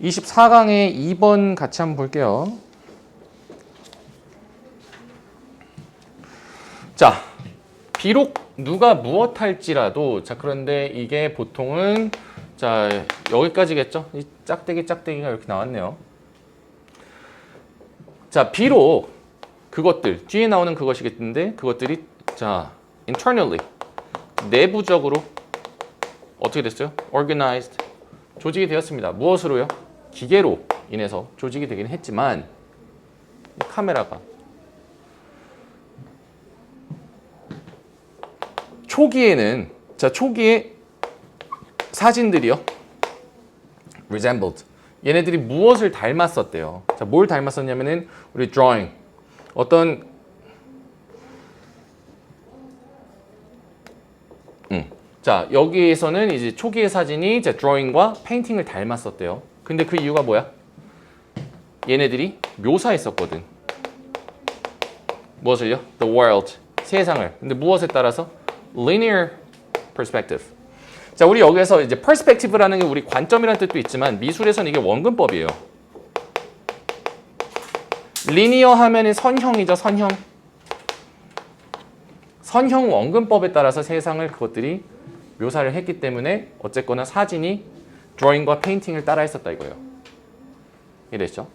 24강의 2번 같이 한번 볼게요. 자, 비록 누가 무엇 할지라도, 자, 그런데 이게 보통은, 자, 여기까지겠죠? 이 짝대기가 이렇게 나왔네요. 자, 비록 그것들, 뒤에 나오는 그것이겠는데, 그것들이, 자, internally, 내부적으로 어떻게 됐어요? organized, 조직이 되었습니다. 무엇으로요? 기계로 인해서 조직이 되긴 했지만, 이 카메라가 초기에는, 자, 초기에 사진들이요, resembled, 얘네들이 무엇을 닮았었대요. 자, 뭘 닮았었냐면은 우리 drawing, 어떤 자, 여기에서는 이제 초기의 사진이 자, drawing과 페인팅을 닮았었대요. 근데 그 이유가 뭐야? 얘네들이 묘사했었거든. 무엇을요? The world, 세상을. 근데 무엇에 따라서? Linear perspective. 자, 우리 여기에서 이제 perspective라는 게 우리 관점이라는 뜻도 있지만 미술에서는 이게 원근법이에요. linear 하면은 선형이죠, 선형. 선형 원근법에 따라서 세상을 그것들이 묘사를 했기 때문에 어쨌거나 사진이 드로잉과 페인팅을 따라 했었다 이거예요. 이랬죠.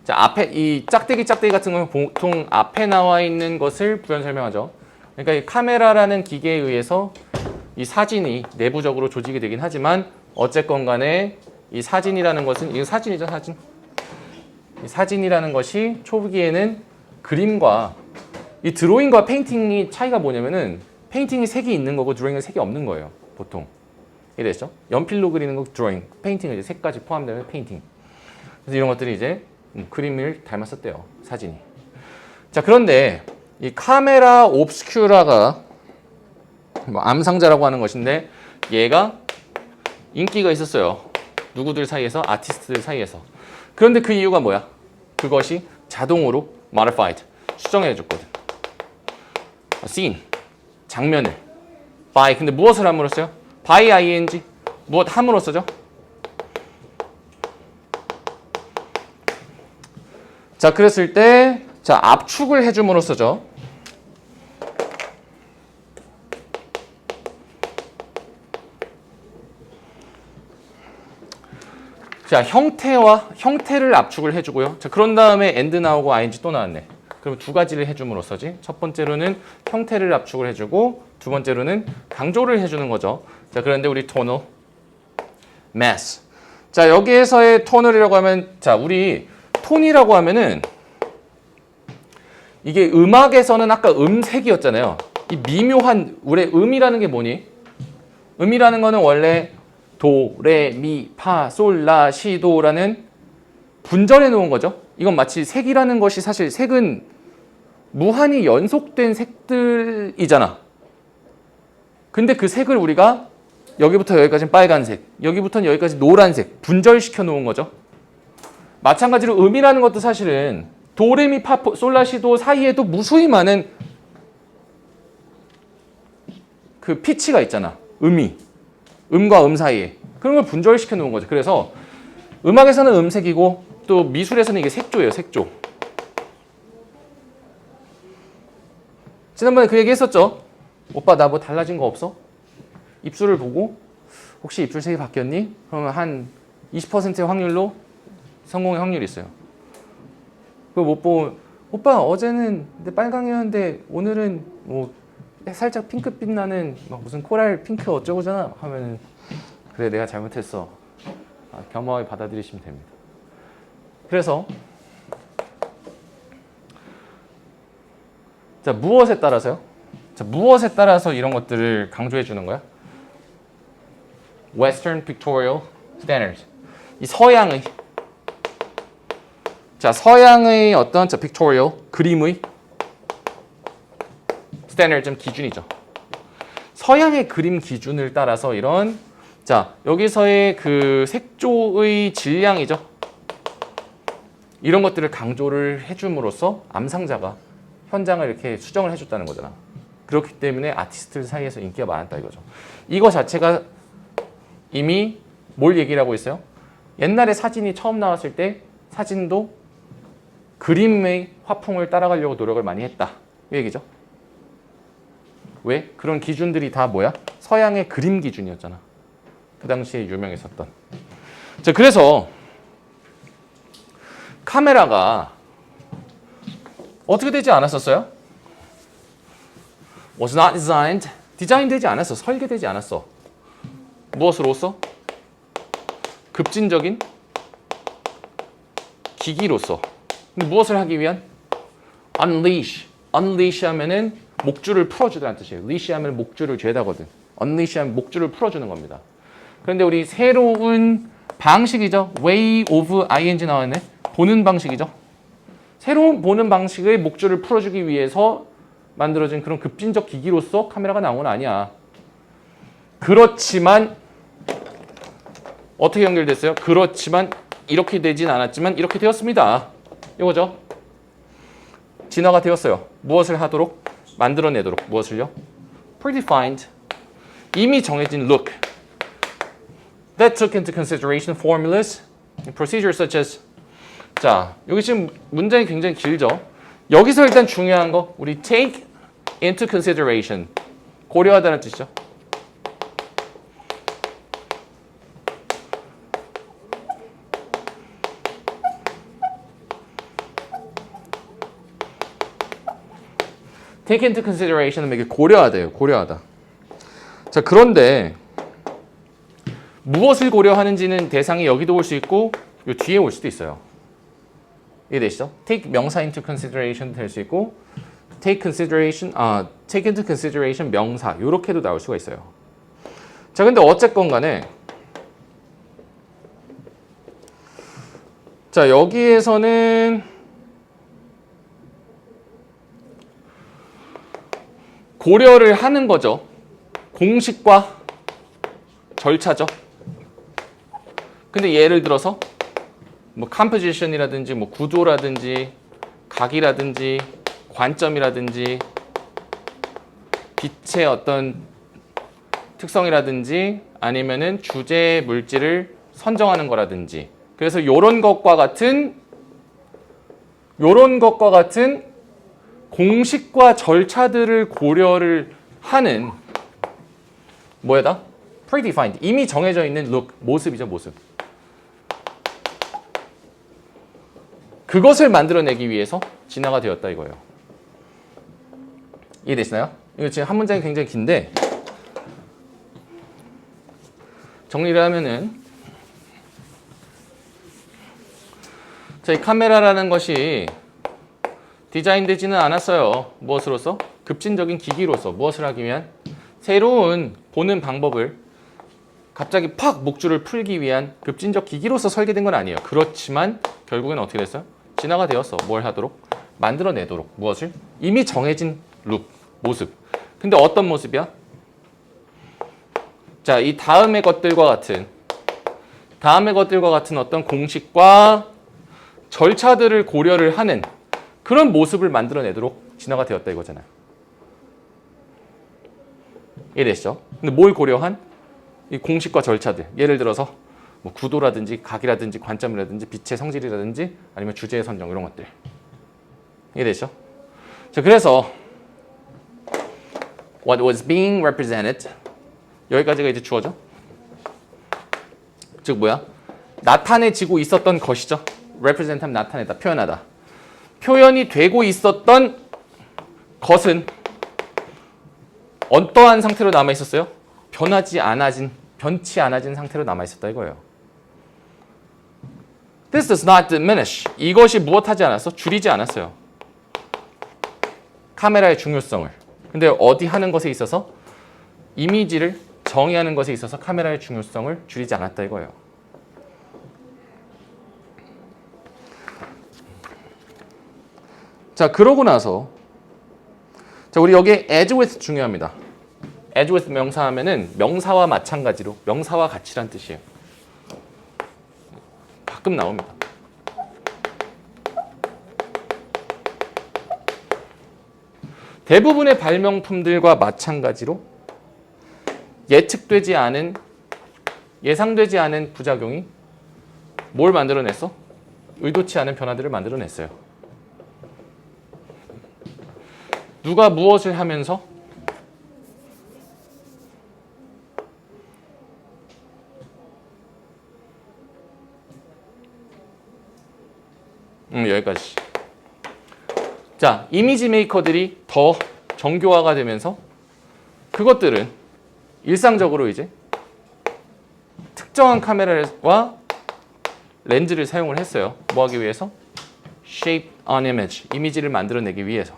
자, 앞에 이 짝대기 같은 건 보통 앞에 나와 있는 것을 부연 설명하죠. 그러니까 이 카메라라는 기계에 의해서 이 사진이 내부적으로 조직이 되긴 하지만 어쨌건 간에 이 사진이라는 것은, 이거 사진이죠, 사진. 이 사진이라는 것이 초기에는 그림과 이 드로잉과 페인팅이 차이가 뭐냐면은 페인팅이 색이 있는 거고 드로잉은 색이 없는 거예요. 보통. 이랬죠? 연필로 그리는 거 드로잉, 페인팅은 이제 색까지 포함되면 페인팅. 그래서 이런 것들이 이제 그림을 닮았었대요. 사진이. 자, 그런데 이 카메라 옵스큐라가 뭐 암상자라고 하는 것인데 얘가 인기가 있었어요. 누구들 사이에서? 아티스트들 사이에서. 그런데 그 이유가 뭐야? 그것이 자동으로 modified, 수정해 줬거든. scene, 장면을 by, 근데 무엇을 함으로써요? by ing, 무엇 함으로써죠? 자, 그랬을 때, 자, 압축을 해줌으로써죠. 자, 형태를 압축을 해주고요. 자, 그런 다음에 and 나오고 ing 또 나왔네. 그럼 두 가지를 해줌으로써지. 첫 번째로는 형태를 압축을 해주고 두 번째로는 강조를 해주는 거죠. 자, 그런데 우리 tonal mass. 자, 여기에서의 tonal이라고 하면, 자, 우리 톤이라고 하면은 이게 음악에서는 아까 음색이었잖아요. 이 미묘한, 우리 음이라는 게 뭐니? 음이라는 거는 원래 도, 레, 미, 파, 솔, 라, 시, 도라는 분절해 놓은 거죠. 이건 마치 색이라는 것이, 사실 색은 무한히 연속된 색들이잖아. 근데 그 색을 우리가 여기부터 여기까지는 빨간색, 여기부터는 여기까지 노란색 분절시켜 놓은 거죠. 마찬가지로 음이라는 것도 사실은 도, 레, 미, 파, 솔, 라, 시, 도 사이에도 무수히 많은 그 피치가 있잖아. 음과 음 사이에. 그런 걸 분절시켜 놓은 거죠. 그래서 음악에서는 음색이고 또 미술에서는 이게 색조예요. 색조. 지난번에 그 얘기 했었죠. 오빠 나 뭐 달라진 거 없어? 입술을 보고 혹시 입술 색이 바뀌었니? 그러면 한 20%의 확률로 성공의 확률이 있어요. 그거 못 보고 오빠 어제는 빨강이었는데 오늘은 뭐 살짝 핑크빛 나는 막 무슨 코랄 핑크 어쩌고잖아 하면은 그래 내가 잘못했어. 겸허하게 받아들이시면 됩니다. 그래서 자, 무엇에 따라서요? 자, 무엇에 따라서 이런 것들을 강조해 주는 거야? Western Pictorial Standards. 이 서양의, 자, 서양의 어떤 자, pictorial, 그림의 standard 좀 기준이죠. 서양의 그림 기준을 따라서 이런, 자, 여기서의 그 색조의 질량이죠. 이런 것들을 강조를 해줌으로써 암상자가 현장을 이렇게 수정을 해줬다는 거잖아. 그렇기 때문에 아티스트들 사이에서 인기가 많았다 이거죠. 이거 자체가 이미 뭘 얘기를 하고 있어요? 옛날에 사진이 처음 나왔을 때 사진도 그림의 화풍을 따라가려고 노력을 많이 했다. 이 얘기죠. 왜? 그런 기준들이 다 뭐야? 서양의 그림 기준이었잖아. 그 당시에 유명했었던. 자, 그래서 카메라가 어떻게 되지 않았었어요? Was not designed. 디자인되지 않았어. 설계되지 않았어. 무엇으로서? 급진적인 기기로서. 근데 무엇을 하기 위한? Unleash. Unleash 하면은 목줄을 풀어주다는 뜻이에요. leash 하면 목줄을 죄다거든. Unleash 하면 목줄을 풀어주는 겁니다. 그런데 우리 새로운 방식이죠. Way of ing 나왔네. 보는 방식이죠. 새로운 보는 방식의 목줄을 풀어주기 위해서 만들어진 그런 급진적 기기로서 카메라가 나온 건 아니야. 그렇지만 어떻게 연결됐어요? 그렇지만 이렇게 되진 않았지만 이렇게 되었습니다. 이거죠. 진화가 되었어요. 무엇을 하도록? 만들어내도록. 무엇을요? Predefined. 이미 정해진 look. That took into consideration formulas and procedures such as. 자, 여기 지금 문장이 굉장히 길죠. 여기서 일단 중요한 거 우리 take into consideration. 고려하다는 뜻이죠. take into consideration은 이게 고려하다예요. 고려하다. 자, 그런데 무엇을 고려하는지는 대상이 여기도 올 수 있고 요 뒤에 올 수도 있어요. 이해되시죠? take 명사 into consideration 될 수 있고 take into consideration 명사 요렇게도 나올 수가 있어요. 자, 근데 어쨌건 간에 자, 여기에서는 고려를 하는 거죠. 공식과 절차죠. 근데 예를 들어서 뭐 컴포지션이라든지 뭐 구도라든지 각이라든지 관점이라든지 빛의 어떤 특성이라든지 아니면은 주제 물질을 선정하는 거라든지 그래서 요런 것과 같은 공식과 절차들을 고려를 하는 뭐야다? predefined. 이미 정해져 있는 look, 모습이죠, 모습. 그것을 만들어내기 위해서 진화가 되었다 이거예요. 이해되시나요? 이거 지금 한 문장이 굉장히 긴데 정리를 하면은 자, 이 카메라라는 것이 디자인되지는 않았어요. 무엇으로서? 급진적인 기기로서. 무엇을 하기 위한? 새로운 보는 방법을 갑자기 팍 목줄을 풀기 위한 급진적 기기로서 설계된 건 아니에요. 그렇지만 결국엔 어떻게 됐어요? 진화가 되었어. 뭘 하도록? 만들어내도록. 무엇을? 이미 정해진 룩, 모습. 근데 어떤 모습이야? 자, 이 다음의 것들과 같은 어떤 공식과 절차들을 고려를 하는 그런 모습을 만들어내도록 진화가 되었다 이거잖아요. 이해되시죠? 근데 뭘 고려한? 이 공식과 절차들. 예를 들어서 뭐 구도라든지 각이라든지 관점이라든지 빛의 성질이라든지 아니면 주제의 선정 이런 것들. 이해되시죠? 자, 그래서 what was being represented 여기까지가 이제 주어죠. 즉 뭐야? 나타내지고 있었던 것이죠. represent 하면 나타내다, 표현하다. 표현이 되고 있었던 것은 어떠한 상태로 남아 있었어요? 변치 않아진 상태로 남아 있었다 이거예요. This does not diminish. 이것이 무엇하지 않았어? 줄이지 않았어요. 카메라의 중요성을. 근데 어디 하는 것에 있어서 이미지를 정의하는 것에 있어서 카메라의 중요성을 줄이지 않았다 이거예요. 자, 그러고 나서 자, 우리 여기에 as with 중요합니다. as with 명사 하면은 명사와 마찬가지로 명사와 같이란 뜻이에요. 가끔 나옵니다. 대부분의 발명품들과 마찬가지로 예상되지 않은 부작용이 뭘 만들어냈어? 의도치 않은 변화들을 만들어냈어요. 누가 무엇을 하면서? 여기까지. 자, 이미지 메이커들이 더 정교화가 되면서 그것들은 일상적으로 이제 특정한 카메라와 렌즈를 사용을 했어요. 뭐 하기 위해서? Shape on image. 이미지를 만들어내기 위해서.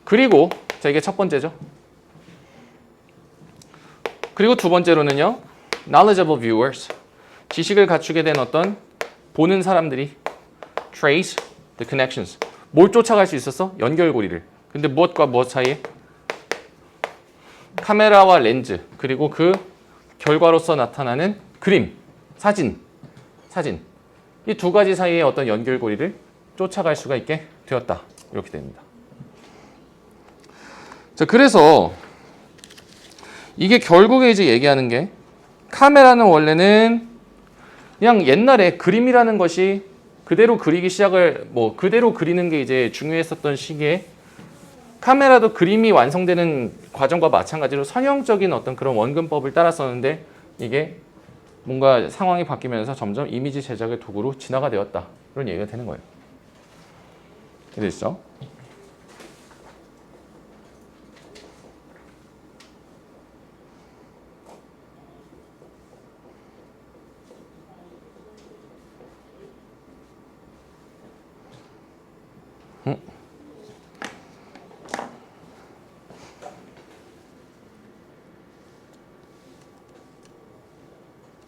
그리고 자, 이게 첫 번째죠. 그리고 두 번째로는요. Knowledgeable viewers. 지식을 갖추게 된 어떤 보는 사람들이 trace the connections. 뭘 쫓아갈 수 있었어? 연결고리를. 근데 무엇과 무엇 사이에? 카메라와 렌즈, 그리고 그 결과로서 나타나는 그림, 사진. 이 두 가지 사이에 어떤 연결고리를 쫓아갈 수가 있게 되었다. 이렇게 됩니다. 자, 그래서 이게 결국에 이제 얘기하는 게 카메라는 원래는 그냥 옛날에 그림이라는 것이 그대로 그리기 시작을 그대로 그리는 게 이제 중요했었던 시기에 카메라도 그림이 완성되는 과정과 마찬가지로 선형적인 어떤 그런 원근법을 따랐었는데 이게 뭔가 상황이 바뀌면서 점점 이미지 제작의 도구로 진화가 되었다. 그런 얘기가 되는 거예요. 이해되시죠? 응?